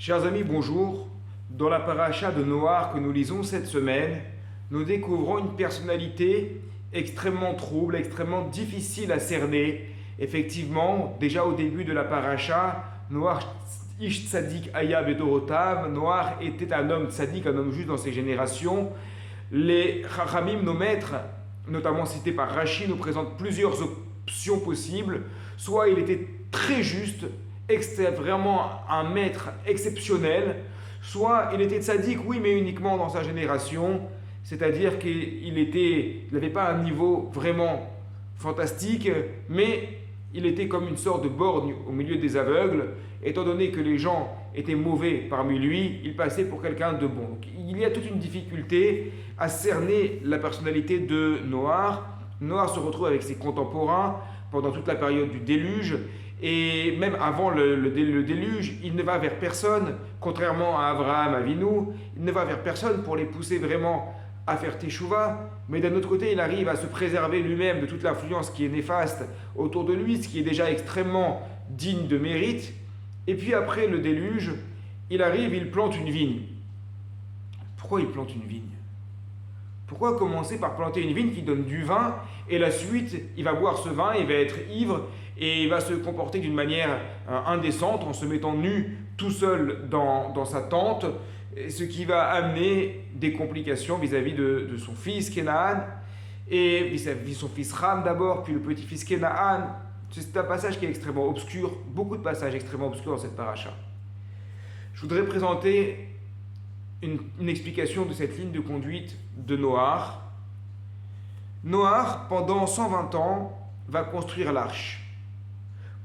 Chers amis, bonjour. Dans la paracha de Noach que nous lisons cette semaine, nous découvrons une personnalité extrêmement trouble, extrêmement difficile à cerner. Effectivement, déjà au début de la paracha, Noach Ish Tzadik Aya Bedorotav, Noach était un homme tzadik, un homme juste dans ses générations. Les Chachamim, nos maîtres, notamment cités par Rashi, nous présentent plusieurs options possibles. Soit il était très juste, vraiment un maître exceptionnel, soit il était tzaddik, oui, mais uniquement dans sa génération, c'est-à-dire qu'il n'avait pas un niveau vraiment fantastique, mais il était comme une sorte de borgne au milieu des aveugles. Étant donné que les gens étaient mauvais parmi lui, il passait pour quelqu'un de bon. Donc, il y a toute une difficulté à cerner la personnalité de Noach. Noach se retrouve avec ses contemporains pendant toute la période du déluge. Et même avant le déluge, il ne va vers personne, contrairement à Abraham Avinu, il ne va vers personne pour les pousser vraiment à faire teshuva, mais d'un autre côté, il arrive à se préserver lui-même de toute l'influence qui est néfaste autour de lui, ce qui est déjà extrêmement digne de mérite. Et puis après le déluge, il arrive, il plante une vigne. Pourquoi il plante une vigne? Pourquoi commencer par planter une vigne qui donne du vin et la suite, il va boire ce vin, il va être ivre et il va se comporter d'une manière indécente en se mettant nu tout seul dans sa tente, ce qui va amener des complications vis-à-vis de son fils Kénaan et vis-à-vis son fils Ram d'abord, puis le petit-fils Kénaan. C'est un passage qui est extrêmement obscur, beaucoup de passages extrêmement obscurs dans cette paracha. Je voudrais présenter une explication de cette ligne de conduite de Noach. Noach, pendant 120 ans, va construire l'arche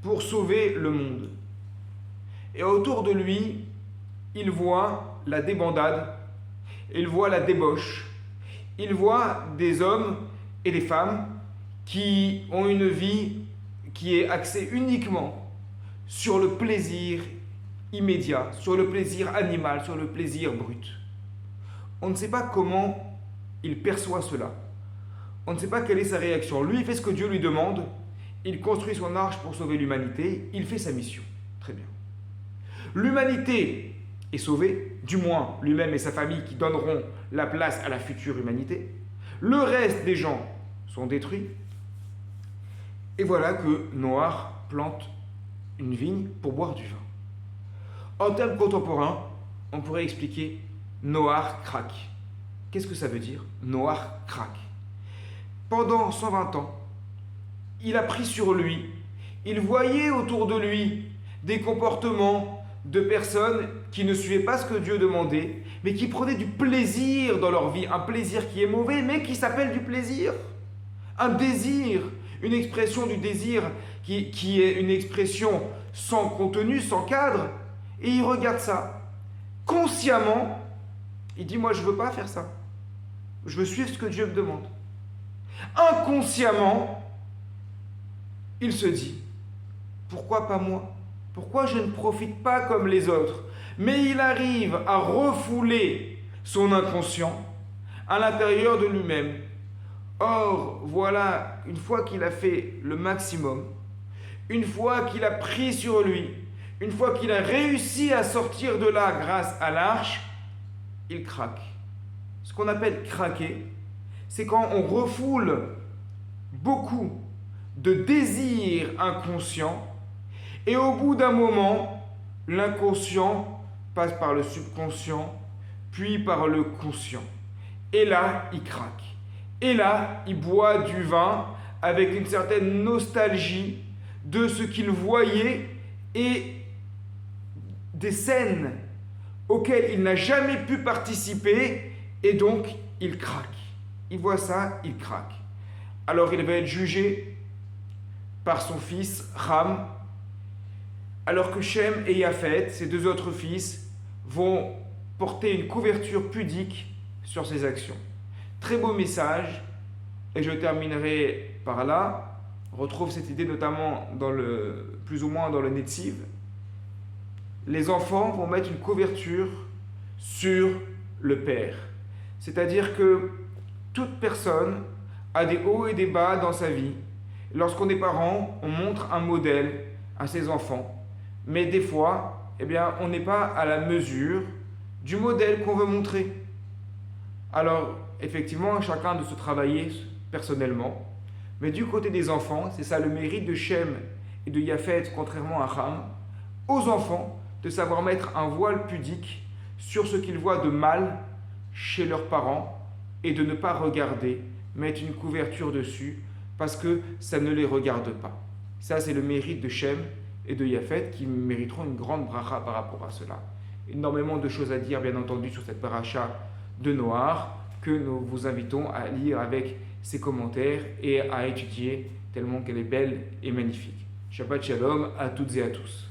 pour sauver le monde. Et autour de lui, il voit la débandade, il voit la débauche, il voit des hommes et des femmes qui ont une vie qui est axée uniquement sur le plaisir immédiat, sur le plaisir animal, sur le plaisir brut. On ne sait pas comment il perçoit cela. On ne sait pas quelle est sa réaction. Lui, il fait ce que Dieu lui demande. Il construit son arche pour sauver l'humanité. Il fait sa mission. Très bien. L'humanité est sauvée, du moins lui-même et sa famille qui donneront la place à la future humanité. Le reste des gens sont détruits. Et voilà que Noach plante une vigne pour boire du vin. En termes contemporains, on pourrait expliquer Noach craque. Qu'est-ce que ça veut dire? Noach craque. Pendant 120 ans, il a pris sur lui, il voyait autour de lui des comportements de personnes qui ne suivaient pas ce que Dieu demandait, mais qui prenaient du plaisir dans leur vie, un plaisir qui est mauvais, mais qui s'appelle du plaisir. Un désir, une expression du désir qui est une expression sans contenu, sans cadre, et il regarde ça. Consciemment, il dit, moi je ne veux pas faire ça. Je veux suivre ce que Dieu me demande. Inconsciemment, il se dit, pourquoi pas moi? Pourquoi je ne profite pas comme les autres? Mais il arrive à refouler son inconscient à l'intérieur de lui-même. Or, voilà, une fois qu'il a fait le maximum, une fois qu'il a pris sur lui, une fois qu'il a réussi à sortir de là grâce à l'arche, il craque. Ce qu'on appelle craquer, c'est quand on refoule beaucoup de désirs inconscients et au bout d'un moment, l'inconscient passe par le subconscient, puis par le conscient. Et là, il craque. Et là, il boit du vin avec une certaine nostalgie de ce qu'il voyait et des scènes auxquelles il n'a jamais pu participer et donc il craque. Il voit ça, il craque. Alors il va être jugé par son fils Ram, alors que Shem et Yafet, ses deux autres fils, vont porter une couverture pudique sur ses actions. Très beau message, et je terminerai par là. On retrouve cette idée notamment plus ou moins dans le Netziv. Les enfants vont mettre une couverture sur le père. C'est-à-dire que toute personne a des hauts et des bas dans sa vie. Lorsqu'on est parent, on montre un modèle à ses enfants. Mais des fois, eh bien, on n'est pas à la mesure du modèle qu'on veut montrer. Alors, effectivement, chacun doit se travailler personnellement. Mais du côté des enfants, c'est ça le mérite de Shem et de Yafet, contrairement à Ham, aux enfants de savoir mettre un voile pudique sur ce qu'ils voient de mal chez leurs parents et de ne pas regarder, mettre une couverture dessus parce que ça ne les regarde pas. Ça, c'est le mérite de Shem et de Yafet qui mériteront une grande bracha par rapport à cela. Énormément de choses à dire, bien entendu, sur cette paracha de Noach que nous vous invitons à lire avec ses commentaires et à étudier tellement qu'elle est belle et magnifique. Shabbat Shalom à toutes et à tous.